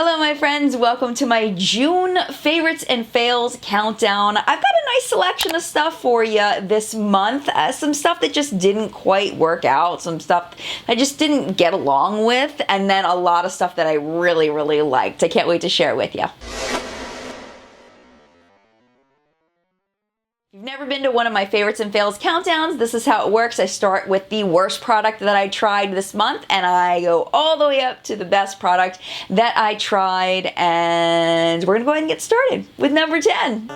Hello my friends, welcome to my June favorites and fails countdown. I've got a nice selection of stuff for you this month. Some stuff that just didn't quite work out, some stuff I just didn't get along with, and then a lot of stuff that I really liked. I can't wait to share it with you. If you've never been to one of my favorites and fails countdowns, this is how it works. I start with the worst product that I tried this month, and I go all the way up to the best product that I tried, and we're gonna go ahead and get started with number 10.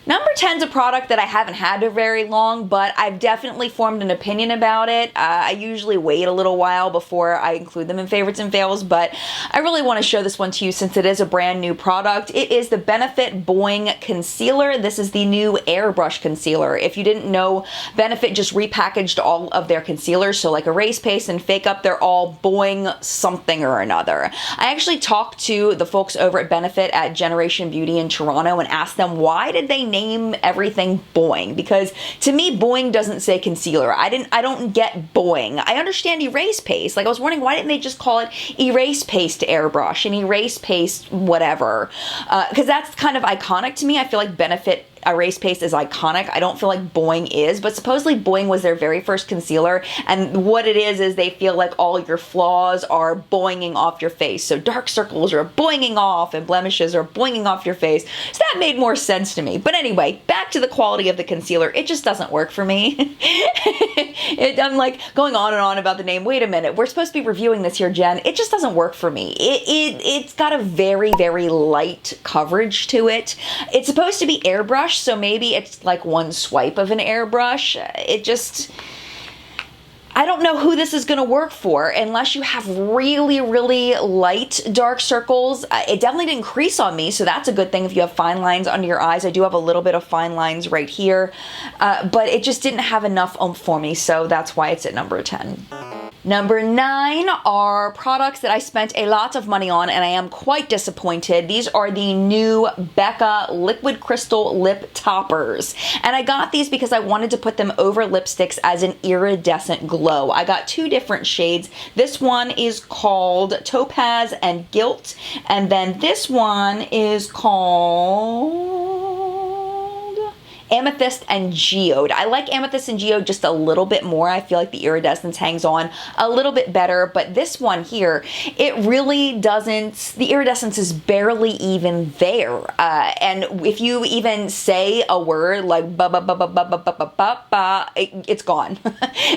Number 10 is a product that I haven't had for very long, but I've definitely formed an opinion about it. I usually wait a little while before I include them in favorites and fails, but I really want to show this one to you since it is a brand new product. It is the Benefit Boi-ing Concealer. This is the new Airbrush concealer. If you didn't know, Benefit just repackaged all of their concealers, so like Erase Paste and Fake Up, they're all Boi-ing something or another. I actually talked to the folks over at Benefit at Generation Beauty in Toronto and asked them why did they name everything Boi-ing, because to me Boi-ing doesn't say concealer. I don't get Boi-ing. I understand Erase Paste. Like I was wondering why didn't they just call it Erase Paste Airbrush and Erase Paste whatever, because that's kind of iconic to me. I feel like Benefit Erase Paste is iconic. I don't feel like Boi-ing is, but supposedly Boi-ing was their very first concealer, and what it is they feel like all your flaws are Boi-ing off your face. So dark circles are Boi-ing off and blemishes are Boi-ing off your face. So that made more sense to me. But anyway, back to the quality of the concealer. It just doesn't work for me. I'm like going on and on about the name. Wait a minute, we're supposed to be reviewing this here, Jen. It just doesn't work for me. It's got a very light coverage to it. It's supposed to be airbrush, so maybe it's like one swipe of an airbrush. I don't know who this is going to work for unless you have really light dark circles. It definitely didn't crease on me, so that's a good thing if you have fine lines under your eyes. I do have a little bit of fine lines right here, but it just didn't have enough oomph for me, so that's why it's at number 10. Number 9 are products that I spent a lot of money on and I am quite disappointed. These are the new Becca Liquid Crystal Lip Toppers. And I got these because I wanted to put them over lipsticks as an iridescent glow. I got two different shades. This one is called Topaz and Gilt, and then this one is called Amethyst and Geode. I like Amethyst and Geode just a little bit more. I feel like the iridescence hangs on a little bit better, but this one here, it really doesn't, the iridescence is barely even there. And if you even say a word like ba ba ba ba ba ba ba ba ba ba, it's gone.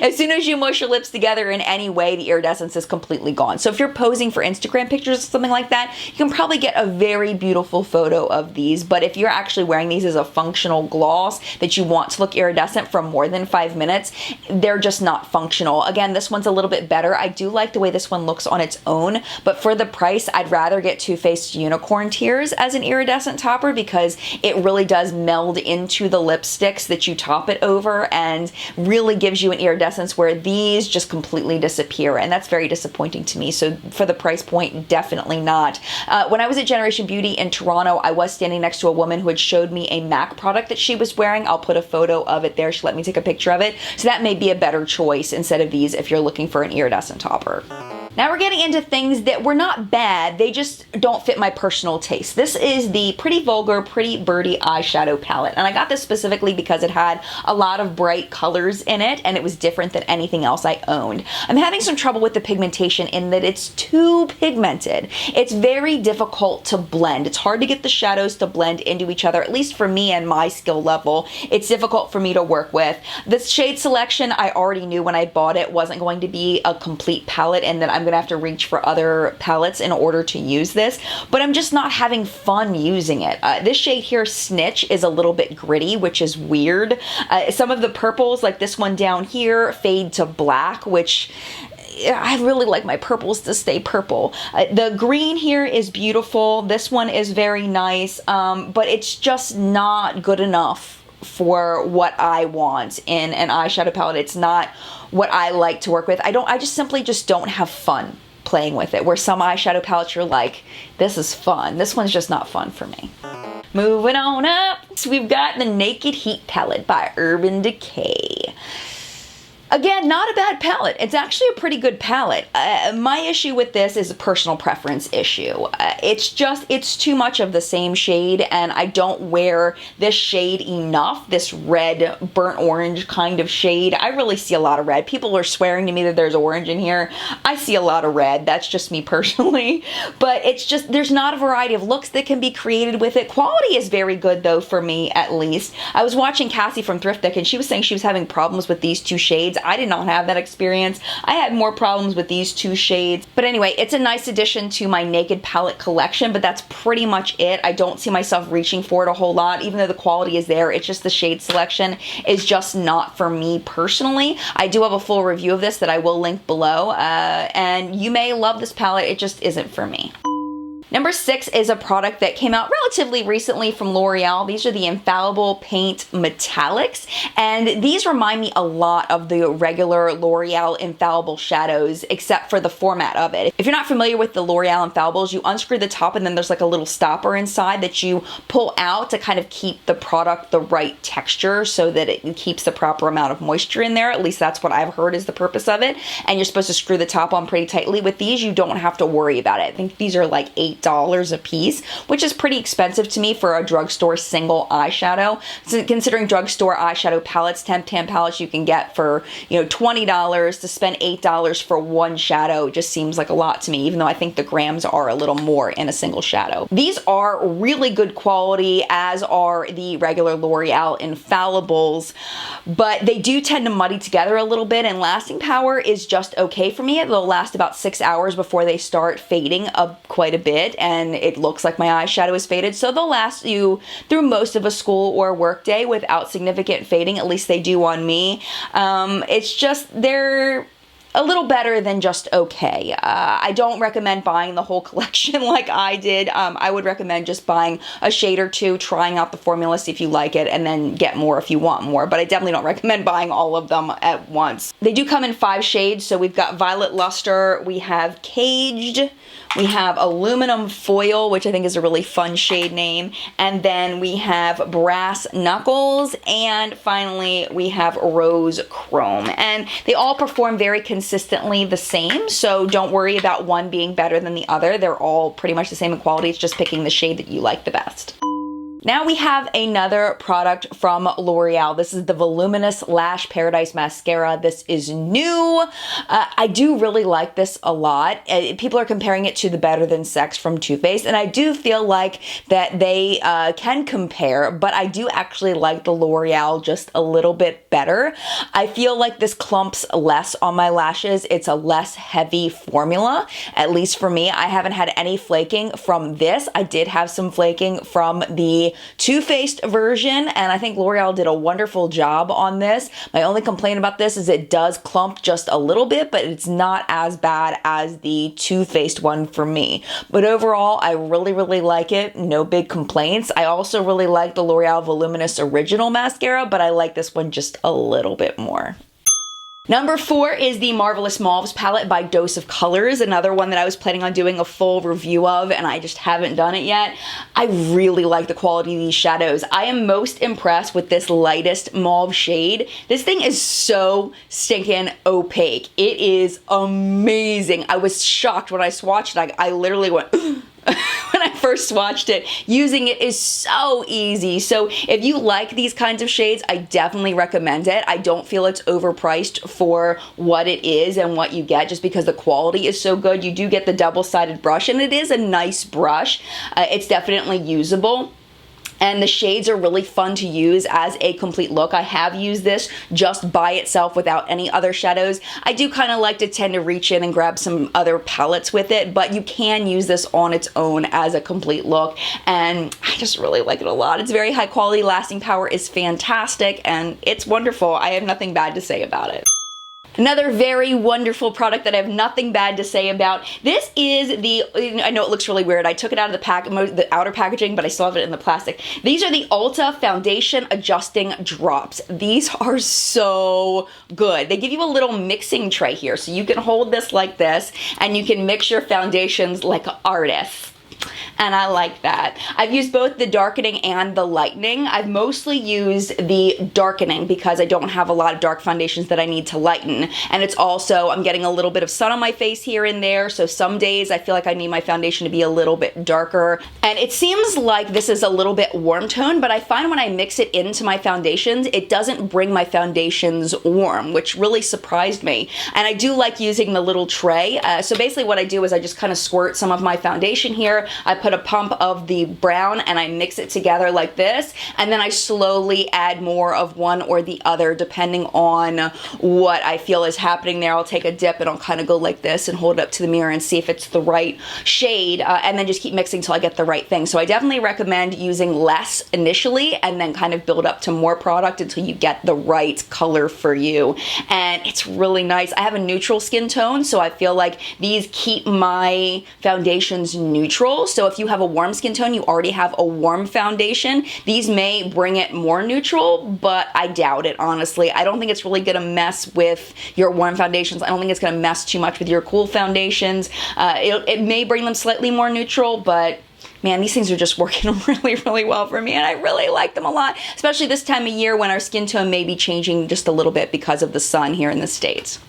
As soon as you mush your lips together in any way, the iridescence is completely gone. So if you're posing for Instagram pictures or something like that, you can probably get a very beautiful photo of these, but if you're actually wearing these as a functional gloss that you want to look iridescent for more than 5 minutes, they're just not functional. Again, this one's a little bit better. I do like the way this one looks on its own, but for the price, I'd rather get Too Faced Unicorn Tears as an iridescent topper because it really does meld into the lipsticks that you top it over and really gives you an iridescence where these just completely disappear, and that's very disappointing to me. So for the price point, definitely not. When I was at Generation Beauty in Toronto, I was standing next to a woman who had showed me a MAC product that she was wearing. I'll put a photo of it there. She let me take a picture of it. So that may be a better choice instead of these if you're looking for an iridescent topper. Now we're getting into things that were not bad, they just don't fit my personal taste. This is the Pretty Vulgar Pretty Birdie eyeshadow palette, and I got this specifically because it had a lot of bright colors in it and it was different than anything else I owned. I'm having some trouble with the pigmentation in that it's too pigmented. It's very difficult to blend. It's hard to get the shadows to blend into each other, at least for me and my skill level. It's difficult for me to work with. This shade selection, I already knew when I bought it wasn't going to be a complete palette and that I'm gonna have to reach for other palettes in order to use this, but I'm just not having fun using it. This shade here, Snitch, is a little bit gritty, which is weird. Some of the purples, like this one down here, fade to black, which I really like my purples to stay purple. The green here is beautiful. This one is very nice, but it's just not good enough for what I want in an eyeshadow palette. It's not what I like to work with. I just simply don't have fun playing with it. Where some eyeshadow palettes you're like, this is fun. This one's just not fun for me. Moving on up, so we've got the Naked Heat palette by Urban Decay. Again, not a bad palette. It's actually a pretty good palette. My issue with this is a personal preference issue. It's too much of the same shade, and I don't wear this shade enough, this red, burnt orange kind of shade. I really see a lot of red. People are swearing to me that there's orange in here. I see a lot of red. That's just me personally. But it's just, there's not a variety of looks that can be created with it. Quality is very good though, for me at least. I was watching Cassie from Thrift Deck, and she was saying she was having problems with these two shades. I did not have that experience. I had more problems with these two shades. But anyway, it's a nice addition to my Naked palette collection, but that's pretty much it. I don't see myself reaching for it a whole lot, even though the quality is there. It's just the shade selection is just not for me personally. I do have a full review of this that I will link below, and you may love this palette. It just isn't for me. Number 6 is a product that came out relatively recently from L'Oreal. These are the Infallible Paint Metallics, and these remind me a lot of the regular L'Oreal Infallible shadows, except for the format of it. If you're not familiar with the L'Oreal Infallibles, you unscrew the top and then there's like a little stopper inside that you pull out to kind of keep the product the right texture so that it keeps the proper amount of moisture in there. At least that's what I've heard is the purpose of it. And you're supposed to screw the top on pretty tightly. With these, you don't have to worry about it. I think these are like $8 a piece, which is pretty expensive to me for a drugstore single eyeshadow. So considering drugstore eyeshadow palettes, temp tan palettes you can get for, you know, $20, to spend $8 for one shadow just seems like a lot to me, even though I think the grams are a little more in a single shadow. These are really good quality, as are the regular L'Oreal Infallibles, but they do tend to muddy together a little bit, and lasting power is just okay for me. They'll last about 6 hours before they start fading up quite a bit, and it looks like my eyeshadow is faded, so they'll last you through most of a school or work day without significant fading. At least they do on me. It's just, they're a little better than just okay. I don't recommend buying the whole collection like I did. I would recommend just buying a shade or two, trying out the formula, see if you like it, and then get more if you want more. But I definitely don't recommend buying all of them at once. They do come in 5 shades, so we've got Violet Luster, we have Caged, we have Aluminum Foil, which I think is a really fun shade name, and then we have Brass Knuckles, and finally we have Rose Chrome. And they all perform very consistently the same, so don't worry about one being better than the other. They're all pretty much the same in quality. It's just picking the shade that you like the best. Now we have another product from L'Oreal. This is the Voluminous Lash Paradise Mascara. This is new. I do really like this a lot. People are comparing it to the Better Than Sex from Too Faced, and I do feel like that they can compare, but I do actually like the L'Oreal just a little bit better. I feel like this clumps less on my lashes. It's a less heavy formula, at least for me. I haven't had any flaking from this. I did have some flaking from the Too Faced version, and I think L'Oreal did a wonderful job on this. My only complaint about this is it does clump just a little bit, but it's not as bad as the Too Faced one for me. But overall, I really, really like it. No big complaints. I also really like the L'Oreal Voluminous Original Mascara, but I like this one just a little bit more. Number 4 is the Marvelous Mauves palette by Dose of Colors, another one that I was planning on doing a full review of, and I just haven't done it yet. I really like the quality of these shadows. I am most impressed with this lightest mauve shade. This thing is so stinking opaque. It is amazing. I was shocked when I swatched it. I literally went when I first swatched it. Using it is so easy. So if you like these kinds of shades, I definitely recommend it. I don't feel it's overpriced for what it is and what you get, just because the quality is so good. You do get the double-sided brush, and it is a nice brush. It's definitely usable. And the shades are really fun to use as a complete look. I have used this just by itself without any other shadows. I do kind of like to tend to reach in and grab some other palettes with it, but you can use this on its own as a complete look, and I just really like it a lot. It's very high quality, lasting power is fantastic, and it's wonderful. I have nothing bad to say about it. Another very wonderful product that I have nothing bad to say about. This is the, I know it looks really weird. I took it out of the outer packaging, but I still have it in the plastic. These are the Ulta Foundation Adjusting Drops. These are so good. They give you a little mixing tray here, so you can hold this like this, and you can mix your foundations like artists. and I like that. I've used both the darkening and the lightening. I've mostly used the darkening because I don't have a lot of dark foundations that I need to lighten, and it's also, I'm getting a little bit of sun on my face here and there, so some days I feel like I need my foundation to be a little bit darker. And it seems like this is a little bit warm tone, but I find when I mix it into my foundations, it doesn't bring my foundations warm, which really surprised me. And I do like using the little tray. So basically what I do is I just kind of squirt some of my foundation here, I put a pump of the brown and I mix it together like this, and then I slowly add more of one or the other depending on what I feel is happening there. I'll take a dip and I'll kind of go like this and hold it up to the mirror and see if it's the right shade, and then just keep mixing till I get the right thing. So I definitely recommend using less initially and then kind of build up to more product until you get the right color for you. And it's really nice. I have a neutral skin tone, so I feel like these keep my foundations neutral. So if you have a warm skin tone, you already have a warm foundation, these may bring it more neutral, but I doubt it, honestly. I don't think it's really gonna mess with your warm foundations. I don't think it's gonna mess too much with your cool foundations. It may bring them slightly more neutral, but man, these things are just working really, really well for me, and I really like them a lot, especially this time of year when our skin tone may be changing just a little bit because of the sun here in the States.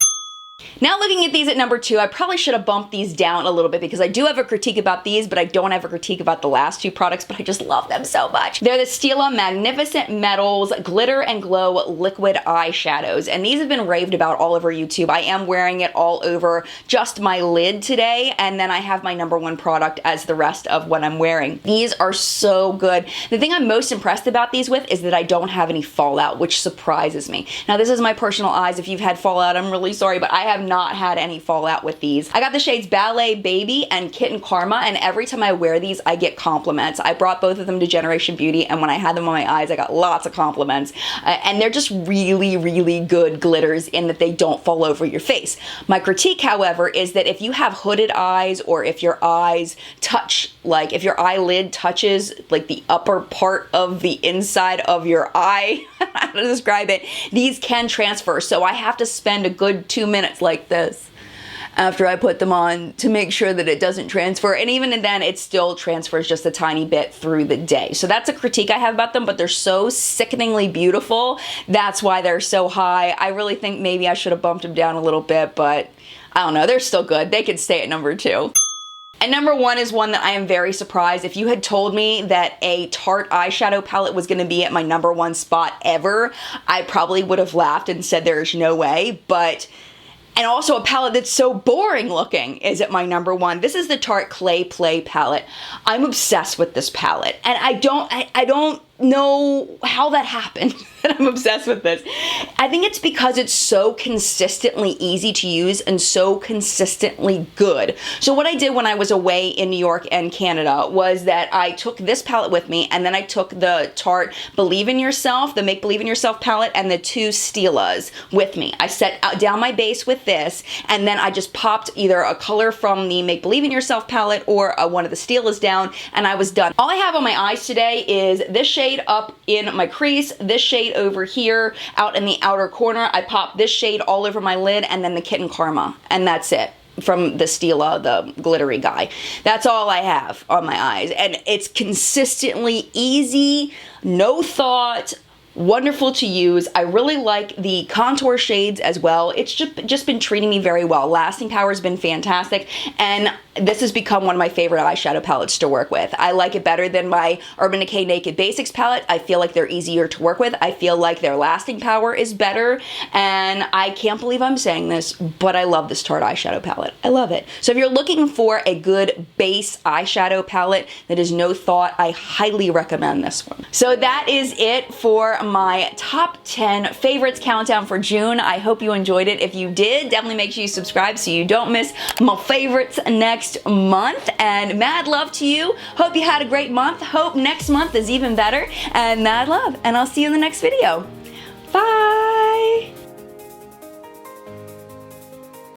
Now looking at these at number 2, I probably should have bumped these down a little bit because I do have a critique about these, but I don't have a critique about the last 2 products, but I just love them so much. They're the Stila Magnificent Metals Glitter and Glow Liquid Eyeshadows, and these have been raved about all over YouTube. I am wearing it all over just my lid today, and then I have my number 1 product as the rest of what I'm wearing. These are so good. The thing I'm most impressed about these with is that I don't have any fallout, which surprises me. Now this is my personal eyes. If you've had fallout, I'm really sorry, but I have not had any fallout with these. I got the shades Ballet Baby and Kitten Karma, and every time I wear these, I get compliments. I brought both of them to Generation Beauty, and when I had them on my eyes, I got lots of compliments. And they're just really, really good glitters in that they don't fall over your face. My critique, however, is that if you have hooded eyes, or if your eyes touch, like if your eyelid touches like the upper part of the inside of your eye, I don't know how to describe it, these can transfer. So I have to spend a good 2 minutes like this after I put them on to make sure that it doesn't transfer, and even then it still transfers just a tiny bit through the day. So that's a critique I have about them, but they're so sickeningly beautiful. That's why they're so high. I really think maybe I should have bumped them down a little bit, but I don't know, they're still good. They can stay at number 2. And number 1 is one that I am very surprised. If you had told me that a Tarte eyeshadow palette was gonna be at my number 1 spot ever, I probably would have laughed and said there's no way, and also a palette that's so boring looking is at my number 1. This is the Tarte Clay Play palette. I'm obsessed with this palette, and I don't know how that happened that I'm obsessed with this. I think it's because it's so consistently easy to use and so consistently good. So what I did when I was away in New York and Canada was that I took this palette with me, and then I took the Tarte Believe in Yourself, the Make Believe in Yourself palette, and the 2 Stilas with me. I set down my base with this, and then I just popped either a color from the Make Believe in Yourself palette or one of the Stilas down, and I was done. All I have on my eyes today is this shade up in my crease, this shade over here out in the outer corner. I popped this shade all over my lid, and then the Kitten Karma, and that's it from the Stila, the glittery guy. That's all I have on my eyes, and it's consistently easy, no thought, wonderful to use. I really like the contour shades as well. It's just been treating me very well. Lasting power has been fantastic, and this has become one of my favorite eyeshadow palettes to work with. I like it better than my Urban Decay Naked Basics palette. I feel like they're easier to work with. I feel like their lasting power is better, and I can't believe I'm saying this, but I love this Tarte eyeshadow palette. I love it. So if you're looking for a good base eyeshadow palette that is no thought, I highly recommend this one. So that is it for my top 10 favorites countdown for June. I hope you enjoyed it. If you did, definitely make sure you subscribe so you don't miss my favorites next month. And mad love to you. Hope you had a great month. Hope next month is even better. And mad love. And I'll see you in the next video. Bye.